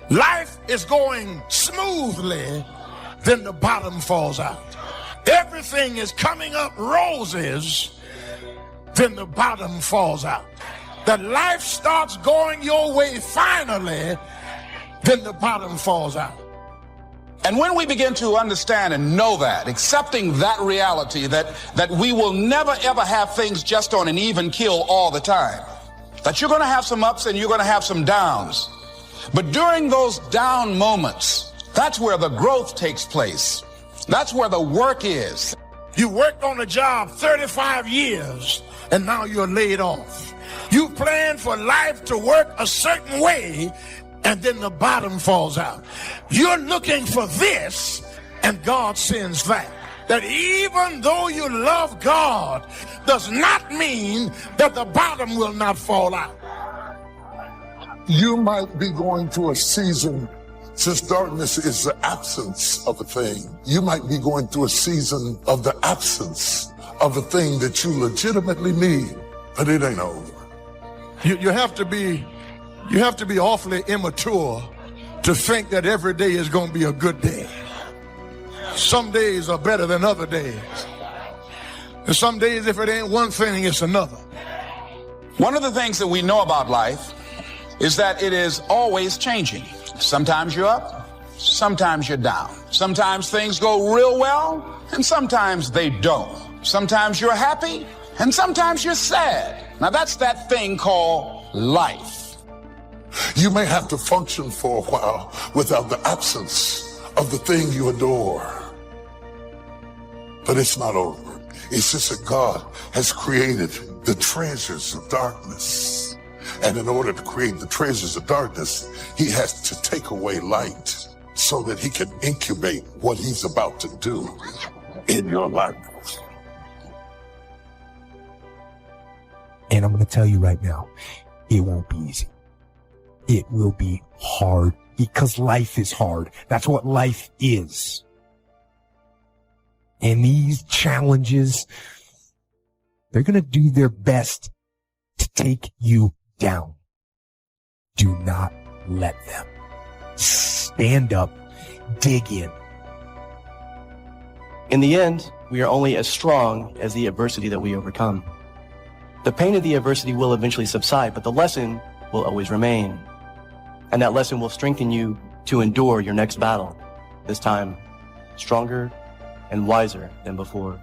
life is going smoothly, then the bottom falls out. Everything is coming up roses, then the bottom falls out. That life starts going your way finally, then the bottom falls out. And when we begin to understand and know that, accepting that reality, that we will never ever have things just on an even keel all the time, that you're going to have some ups and you're going to have some downs. But during those down moments, that's where the growth takes place. That's where the work is. You worked on a job 35 years and now you're laid off. You planned for life to work a certain way and then the bottom falls out. You're looking for this and God sends that. That even though you love God does not mean that the bottom will not fall out. You might be going through a season, since darkness is the absence of a thing. You might be going through a season of the absence of a thing that you legitimately need, but it ain't over. You have to be awfully immature to think that every day is going to be a good day. Some days are better than other days. And some days, if it ain't one thing, it's another. One of the things that we know about life is that it is always changing. Sometimes you're up, sometimes you're down. Sometimes things go real well, and sometimes they don't. Sometimes you're happy, and sometimes you're sad. Now that's that thing called life. You may have to function for a while without the absence of the thing you adore. But it's not over. It's just that God has created the treasures of darkness. And in order to create the treasures of darkness, he has to take away light so that he can incubate what he's about to do in your life. And I'm going to tell you right now, it won't be easy. It will be hard because life is hard. That's what life is. And these challenges, they're going to do their best to take you down. Do not let them. Stand up, dig in. In the end, we are only as strong as the adversity that we overcome. The pain of the adversity will eventually subside, but the lesson will always remain. And that lesson will strengthen you to endure your next battle, this time stronger and wiser than before.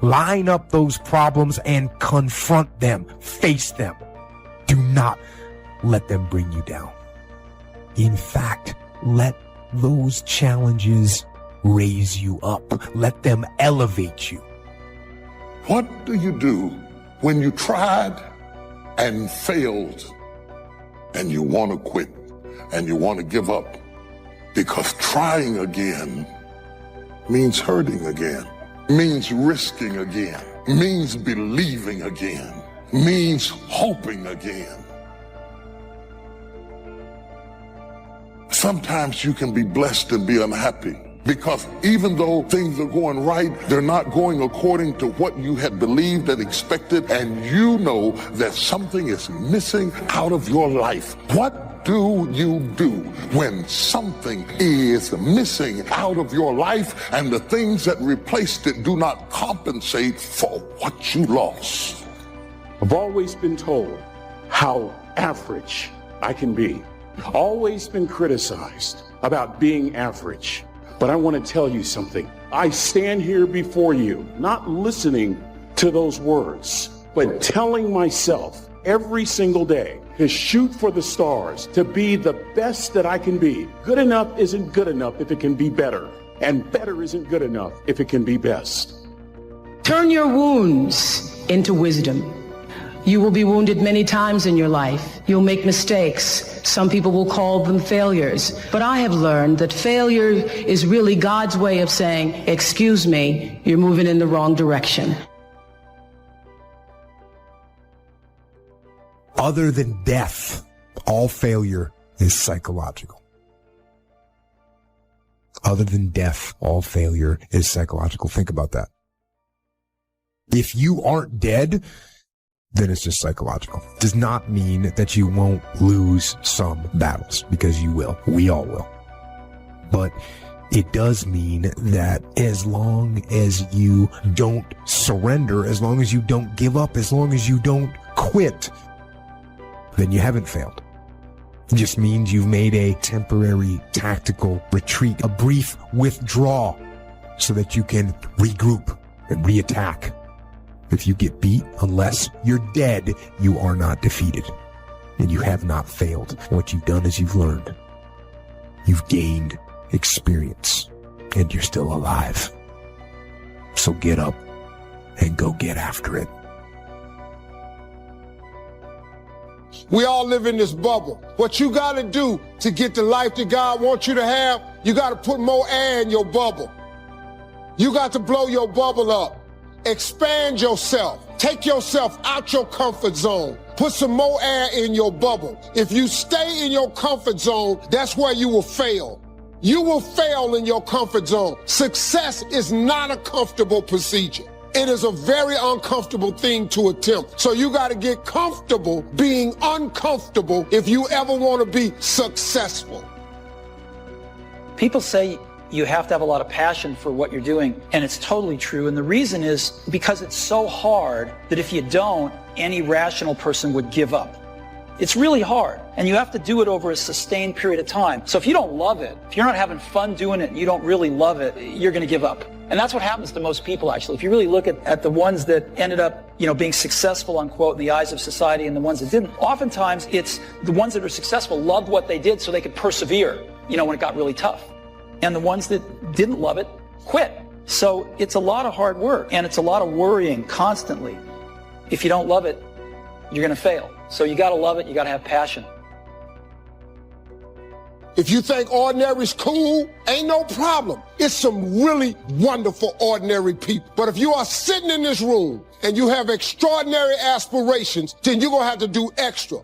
Line up those problems and confront them. Face them. Do not let them bring you down. In fact, let those challenges raise you up. Let them elevate you. What do you do when you tried and failed and you want to quit and you want to give up? Because trying again means hurting again, means risking again, means believing again, means hoping again. Sometimes you can be blessed and be unhappy because even though things are going right, they're not going according to what you had believed and expected, and you know that something is missing out of your life. What do you do when something is missing out of your life and the things that replaced it do not compensate for what you lost? I've always been told how average I can be. Always been criticized about being average. But I want to tell you something. I stand here before you, not listening to those words, but telling myself every single day to shoot for the stars, to be the best that I can be. Good enough isn't good enough if it can be better, and better isn't good enough if it can be best. Turn your wounds into wisdom. You will be wounded many times in your life. You'll make mistakes. Some people will call them failures. But I have learned that failure is really God's way of saying, excuse me, you're moving in the wrong direction. Other than death, all failure is psychological. Other than death, all failure is psychological. Think about that. If you aren't dead, then it's just psychological. Does not mean that you won't lose some battles, because you will. We all will. But it does mean that as long as you don't surrender, as long as you don't give up, as long as you don't quit, then you haven't failed. It just means you've made a temporary tactical retreat, a brief withdrawal, so that you can regroup and reattack. If you get beat, unless you're dead, you are not defeated. And you have not failed. What you've done is you've learned. You've gained experience, and you're still alive. So get up and go get after it. We all live in this bubble. What you got to do to get the life that God wants you to have, you got to put more air in your bubble. You got to blow your bubble up. Expand yourself. Take yourself out your comfort zone. Put some more air in your bubble. If you stay in your comfort zone, that's where you will fail. You will fail in your comfort zone. Success is not a comfortable procedure. It is a very uncomfortable thing to attempt. So you got to get comfortable being uncomfortable if you ever want to be successful. People say you have to have a lot of passion for what you're doing, and it's totally true. And the reason is because it's so hard that if you don't, any rational person would give up. It's really hard, and you have to do it over a sustained period of time. So if you don't love it, if you're not having fun doing it, and you don't really love it, you're going to give up. And that's what happens to most people, actually. If you really look at the ones that ended up, being successful, unquote, in the eyes of society, and the ones that didn't, oftentimes it's the ones that are successful loved what they did so they could persevere, when it got really tough. And the ones that didn't love it quit. So it's a lot of hard work, and it's a lot of worrying constantly. If you don't love it, you're going to fail. So you got to love it. You got to have passion. If you think ordinary's cool, ain't no problem. It's some really wonderful ordinary people. But if you are sitting in this room and you have extraordinary aspirations, then you're going to have to do extra.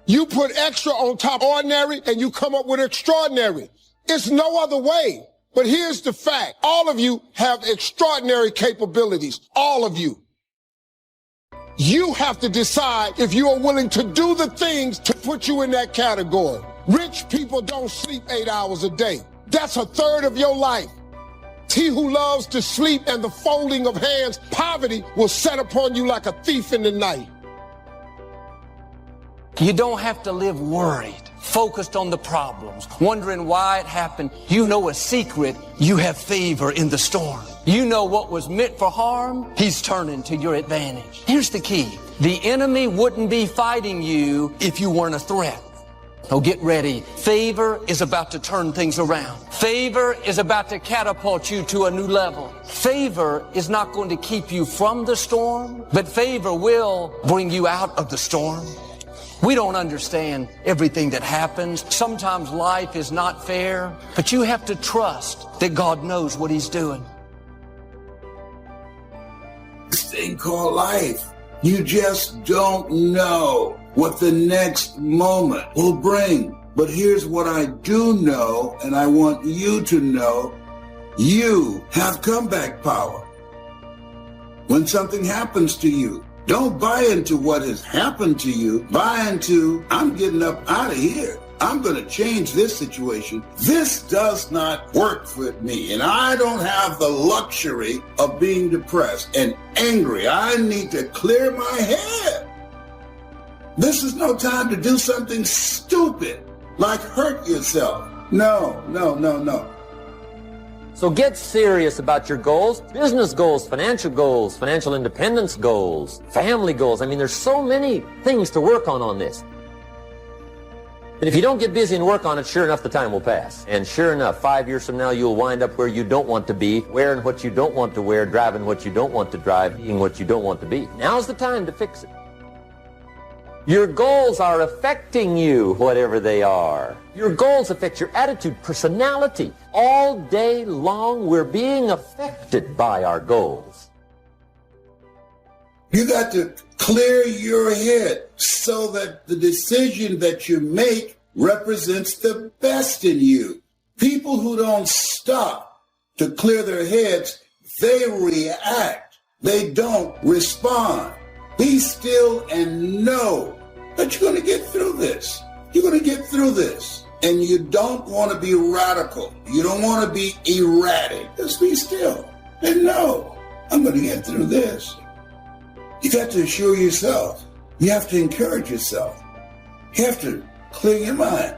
You put extra on top of ordinary and you come up with extraordinary. It's no other way. But here's the fact. All of you have extraordinary capabilities. All of you. You have to decide if you are willing to do the things to put you in that category. Rich people don't sleep 8 hours a day. That's a third of your life. He who loves to sleep and the folding of hands, poverty will set upon you like a thief in the night. You don't have to live worried, focused on the problems, wondering why it happened. You know a secret. You have favor in the storm. You know what was meant for harm, he's turning to your advantage. Here's the key. The enemy wouldn't be fighting you if you weren't a threat. Oh, get ready. Favor is about to turn things around. Favor is about to catapult you to a new level. Favor is not going to keep you from the storm, but favor will bring you out of the storm. We don't understand everything that happens. Sometimes life is not fair, but you have to trust that God knows what he's doing. This thing called life. You just don't know what the next moment will bring. But here's what I do know, and I want you to know. You have comeback power. When something happens to you, don't buy into what has happened to you. Buy into, I'm getting up out of here. I'm going to change this situation. This does not work for me, and I don't have the luxury of being depressed and angry. I need to clear my head. This is no time to do something stupid, like hurt yourself. No. So get serious about your goals, business goals, financial independence goals, family goals. I mean, there's so many things to work on this. And if you don't get busy and work on it, sure enough, the time will pass. And sure enough, 5 years from now, you'll wind up where you don't want to be, wearing what you don't want to wear, driving what you don't want to drive, being what you don't want to be. Now's the time to fix it. Your goals are affecting you, whatever they are. Your goals affect your attitude, personality. All day long, we're being affected by our goals. You got to clear your head so that the decision that you make represents the best in you. People who don't stop to clear their heads, they react. They don't respond. Be still and know that you're going to get through this. You're going to get through this. And you don't want to be radical. You don't want to be erratic. Just be still and know I'm going to get through this. You got to assure yourself. You have to encourage yourself. You have to clear your mind.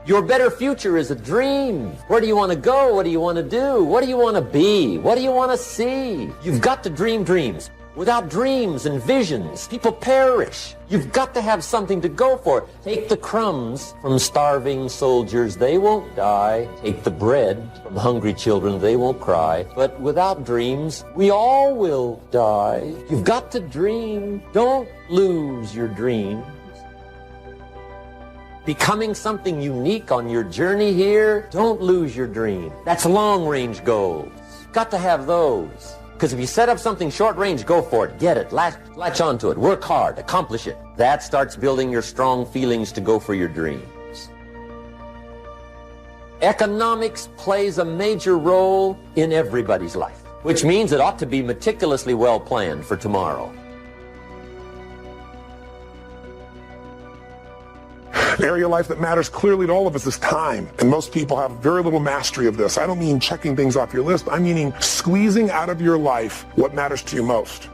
Your better future is a dream. Where do you want to go? What do you want to do? What do you want to be? What do you want to see? You've got to dream dreams. Without dreams and visions, people perish. You've got to have something to go for. Take the crumbs from starving soldiers, they won't die. Take the bread from hungry children, they won't cry. But without dreams, we all will die. You've got to dream. Don't lose your dreams. Becoming something unique on your journey here, don't lose your dream. That's long-range goals. Got to have those. Because if you set up something short-range, go for it. Get it. Latch onto it. Work hard. Accomplish it. That starts building your strong feelings to go for your dreams. Economics plays a major role in everybody's life, which means it ought to be meticulously well planned for tomorrow. An area of life that matters clearly to all of us is time. And most people have very little mastery of this. I don't mean checking things off your list. I'm meaning squeezing out of your life what matters to you most.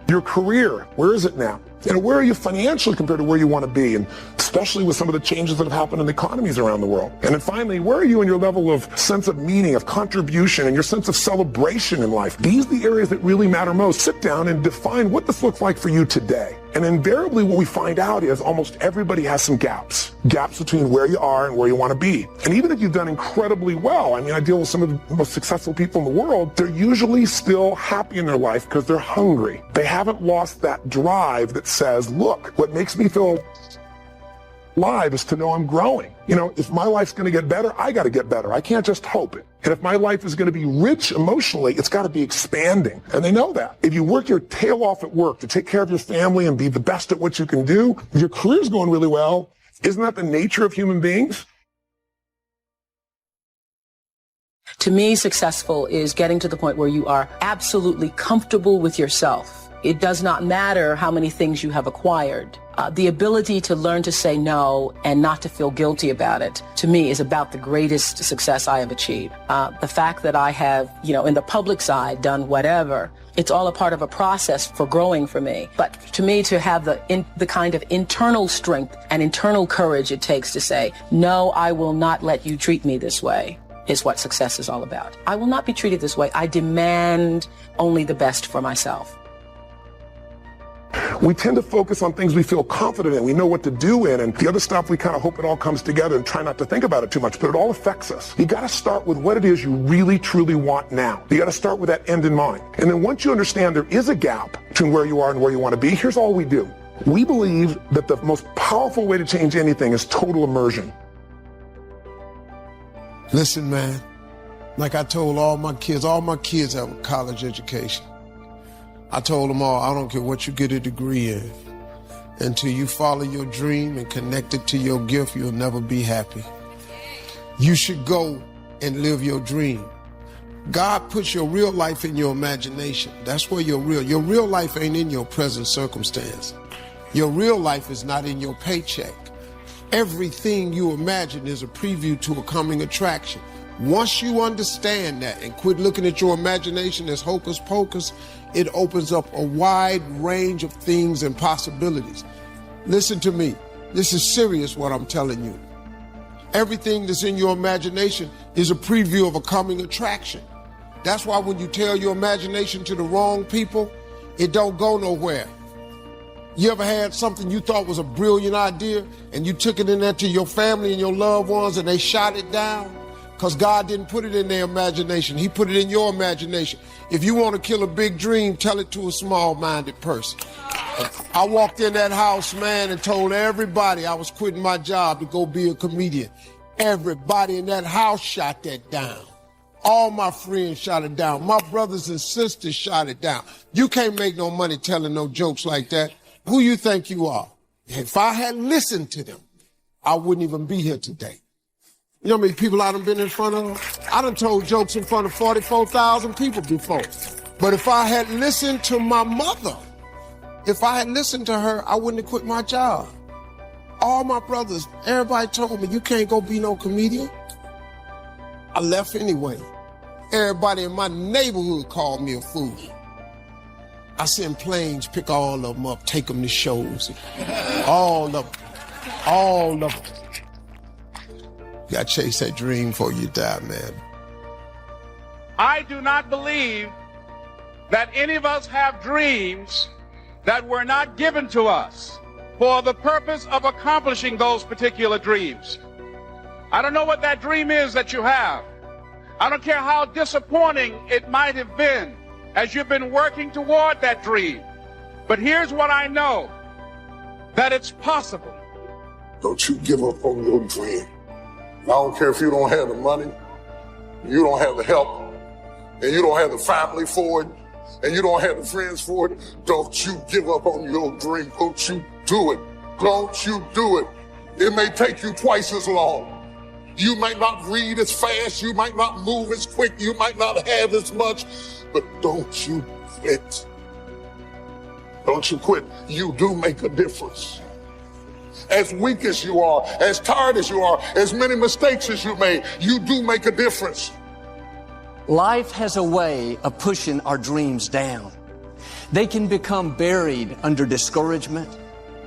Your career, where is it now? And where are you financially compared to where you want to be? And especially with some of the changes that have happened in the economies around the world. And then finally, where are you in your level of sense of meaning, of contribution, and your sense of celebration in life? These are the areas that really matter most. Sit down and define what this looks like for you today. And invariably what we find out is almost everybody has some gaps. Gaps between where you are and where you want to be. And even if you've done incredibly well, I mean, I deal with some of the most successful people in the world, they're usually still happy in their life because they're hungry. They haven't lost that drive that says, look, what makes me feel alive is to know I'm growing. You know, if my life's going to get better, I got to get better. I can't just hope it. And if my life is going to be rich emotionally, it's got to be expanding. And they know that. If you work your tail off at work to take care of your family and be the best at what you can do, if your career's going really well, isn't that the nature of human beings? To me, successful is getting to the point where you are absolutely comfortable with yourself. It does not matter how many things you have acquired. The ability to learn to say no and not to feel guilty about it, to me, is about the greatest success I have achieved. The fact that I have, in the public side, done whatever, it's all a part of a process for growing for me. But to me, to have the kind of internal strength and internal courage it takes to say, no, I will not let you treat me this way, is what success is all about. I will not be treated this way. I demand only the best for myself. We tend to focus on things we feel confident in, we know what to do in, and the other stuff we kind of hope it all comes together and try not to think about it too much, but it all affects us. You got to start with what it is you really, truly want now. You got to start with that end in mind. And then once you understand there is a gap between where you are and where you want to be, here's all we do. We believe that the most powerful way to change anything is total immersion. Listen, man, like I told all my kids have a college education. I told them all, I don't care what you get a degree in. Until you follow your dream and connect it to your gift, you'll never be happy. You should go and live your dream. God puts your real life in your imagination. That's where your real life ain't in your present circumstance. Your real life is not in your paycheck. Everything you imagine is a preview to a coming attraction. Once you understand that and quit looking at your imagination as hocus pocus, it opens up a wide range of things and possibilities. Listen to me. This is serious what I'm telling you. Everything that's in your imagination is a preview of a coming attraction. That's why when you tell your imagination to the wrong people, it don't go nowhere. You ever had something you thought was a brilliant idea and you took it in there to your family and your loved ones and they shot it down? Because God didn't put it in their imagination. He put it in your imagination. If you want to kill a big dream, tell it to a small-minded person. I walked in that house, man, and told everybody I was quitting my job to go be a comedian. Everybody in that house shot that down. All my friends shot it down. My brothers and sisters shot it down. You can't make no money telling no jokes like that. Who you think you are? If I had listened to them, I wouldn't even be here today. You know how many people I done been in front of? I done told jokes in front of 44,000 people before. But if I had listened to my mother, if I had listened to her, I wouldn't have quit my job. All my brothers, everybody told me, you can't go be no comedian. I left anyway. Everybody in my neighborhood called me a fool. I send planes, pick all of them up, take them to shows. All of them. All of them. You gotta chase that dream before you die, man. I do not believe that any of us have dreams that were not given to us for the purpose of accomplishing those particular dreams. I don't know what that dream is that you have. I don't care how disappointing it might have been as you've been working toward that dream. But here's what I know, that it's possible. Don't you give up on your dream. I don't care if you don't have the money, you don't have the help, and you don't have the family for it, and you don't have the friends for it. Don't you give up on your dream. Don't you do it. Don't you do it. It may take you twice as long. You might not read as fast, you might not move as quick, you might not have as much, but don't you quit. Don't you quit. You do make a difference. As weak as you are, as tired as you are, as many mistakes as you made, you do make a difference. Life has a way of pushing our dreams down. They can become buried under discouragement.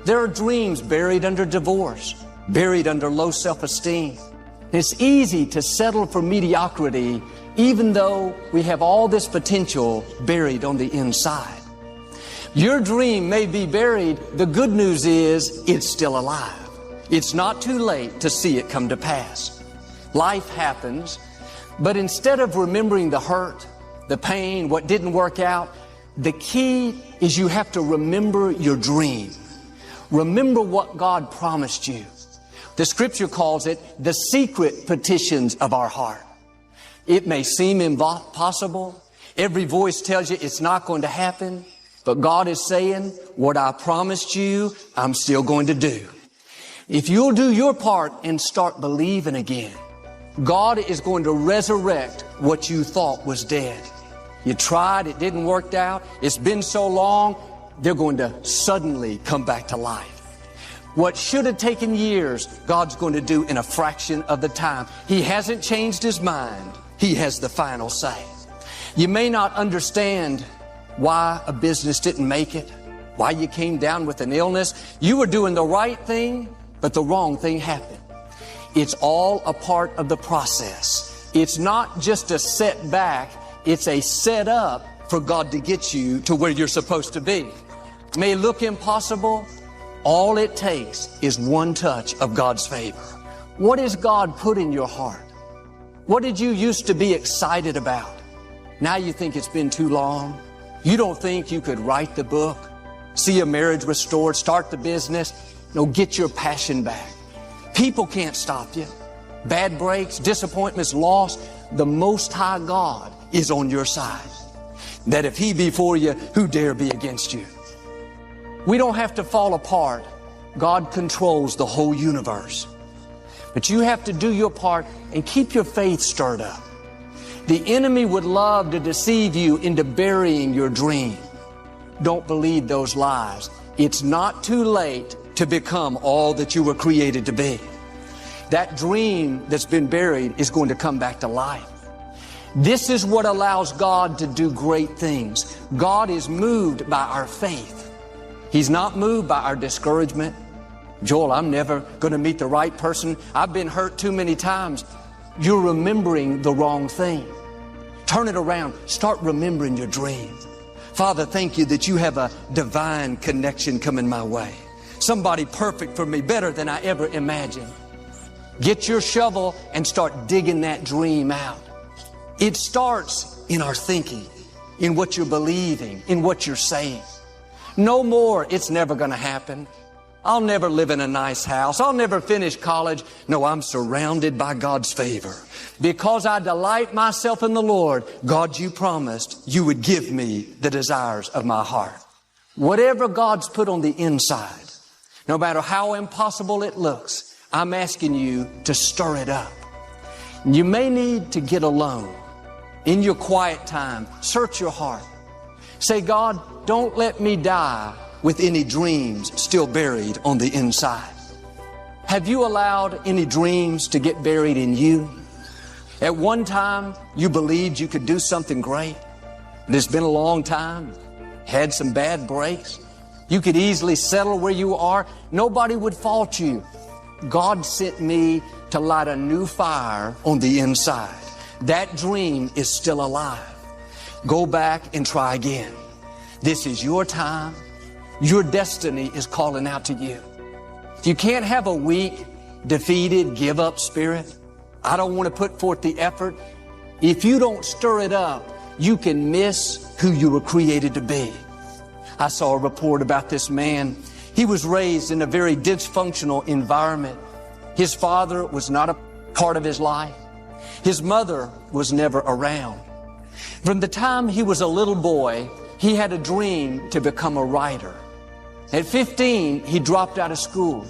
There are dreams buried under divorce, buried under low self-esteem. It's easy to settle for mediocrity even though we have all this potential buried on the inside. Your dream may be buried. The good news is it's still alive. It's not too late to see it come to pass. Life happens, but instead of remembering the hurt, the pain, what didn't work out, the key is you have to remember your dream. Remember what God promised you. The scripture calls it the secret petitions of our heart. It may seem impossible. Every voice tells you it's not going to happen. But God is saying, what I promised you, I'm still going to do. If you'll do your part and start believing again, God is going to resurrect what you thought was dead. You tried, it didn't work out, it's been so long, they're going to suddenly come back to life. What should have taken years, God's going to do in a fraction of the time. He hasn't changed His mind. He has the final say. You may not understand why a business didn't make it, why you came down with an illness. You were doing the right thing, but the wrong thing happened. It's all a part of the process. It's not just a setback, it's a setup for God to get you to where you're supposed to be. It may look impossible. All it takes is one touch of God's favor. What has God put in your heart? What did you used to be excited about? Now you think it's been too long. You don't think you could write the book, see a marriage restored, start the business. No, get your passion back. People can't stop you. Bad breaks, disappointments, loss. The Most High God is on your side. That if He be for you, who dare be against you? We don't have to fall apart. God controls the whole universe. But you have to do your part and keep your faith stirred up. The enemy would love to deceive you into burying your dream. Don't believe those lies. It's not too late to become all that you were created to be. That dream that's been buried is going to come back to life. This is what allows God to do great things. God is moved by our faith. He's not moved by our discouragement. Joel, I'm never going to meet the right person. I've been hurt too many times. You're remembering the wrong thing. Turn it around. Start remembering your dream. Father, thank you that you have a divine connection coming my way. Somebody perfect for me, better than I ever imagined. Get your shovel and start digging that dream out. It starts in our thinking, in what you're believing, in what you're saying. No more, it's never going to happen. I'll never live in a nice house. I'll never finish college. No, I'm surrounded by God's favor. Because I delight myself in the Lord, God, you promised you would give me the desires of my heart. Whatever God's put on the inside, no matter how impossible it looks, I'm asking you to stir it up. You may need to get alone. In your quiet time, search your heart. Say, God, don't let me die with any dreams still buried on the inside. Have you allowed any dreams to get buried in you? At one time, you believed you could do something great. But it's been a long time. Had some bad breaks. You could easily settle where you are. Nobody would fault you. God sent me to light a new fire on the inside. That dream is still alive. Go back and try again. This is your time. Your destiny is calling out to you. You can't have a weak, defeated, give up spirit. I don't want to put forth the effort. If you don't stir it up, you can miss who you were created to be. I saw a report about this man. He was raised in a very dysfunctional environment. His father was not a part of his life. His mother was never around. From the time he was a little boy, he had a dream to become a writer. At 15, he dropped out of school.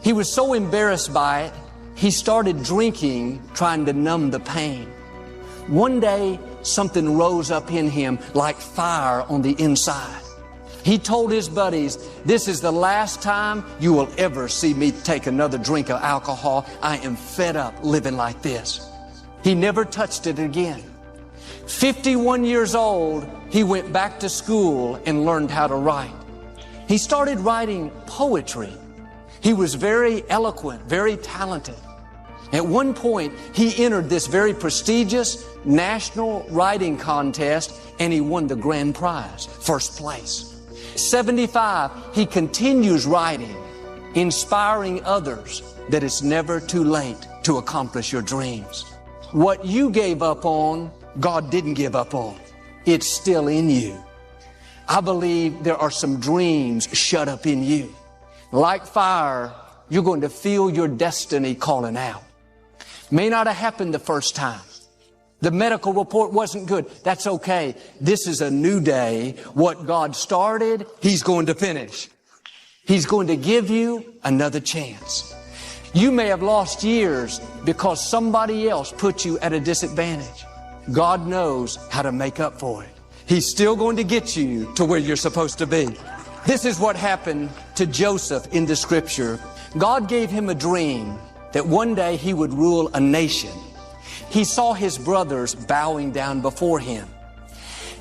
He was so embarrassed by it, he started drinking, trying to numb the pain. One day, something rose up in him like fire on the inside. He told his buddies, this is the last time you will ever see me take another drink of alcohol. I am fed up living like this. He never touched it again. 51 years old, he went back to school and learned how to write. He started writing poetry. He was very eloquent, very talented. At one point, he entered this very prestigious national writing contest and he won the grand prize, first place. 75, he continues writing, inspiring others that it's never too late to accomplish your dreams. What you gave up on, God didn't give up on. It's still in you. I believe there are some dreams shut up in you. Like fire, you're going to feel your destiny calling out. May not have happened the first time. The medical report wasn't good. That's okay. This is a new day. What God started, He's going to finish. He's going to give you another chance. You may have lost years because somebody else put you at a disadvantage. God knows how to make up for it. He's still going to get you to where you're supposed to be. This is what happened to Joseph in the scripture. God gave him a dream that one day he would rule a nation. He saw his brothers bowing down before him.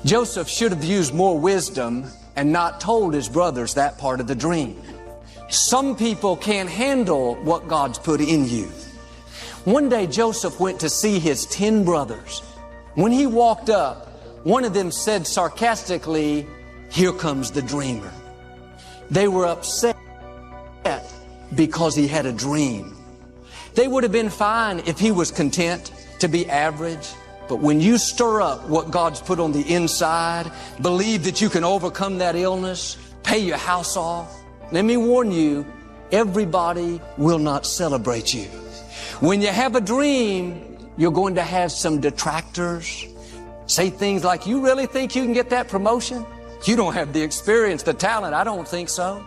Joseph should have used more wisdom and not told his brothers that part of the dream. Some people can't handle what God's put in you. One day Joseph went to see his 10 brothers. When he walked up, one of them said sarcastically, "Here comes the dreamer." They were upset because he had a dream. They would have been fine if he was content to be average. But when you stir up what God's put on the inside, believe that you can overcome that illness, pay your house off, let me warn you, everybody will not celebrate you. When you have a dream, you're going to have some detractors. Say things like, "You really think you can get that promotion? You don't have the experience, the talent. I don't think so.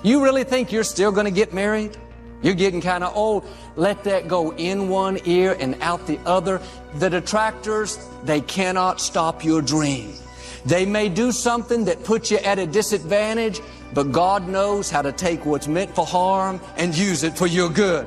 You really think you're still going to get married? You're getting kind of old." Let that go in one ear and out the other. The detractors, they cannot stop your dream. They may do something that puts you at a disadvantage, but God knows how to take what's meant for harm and use it for your good.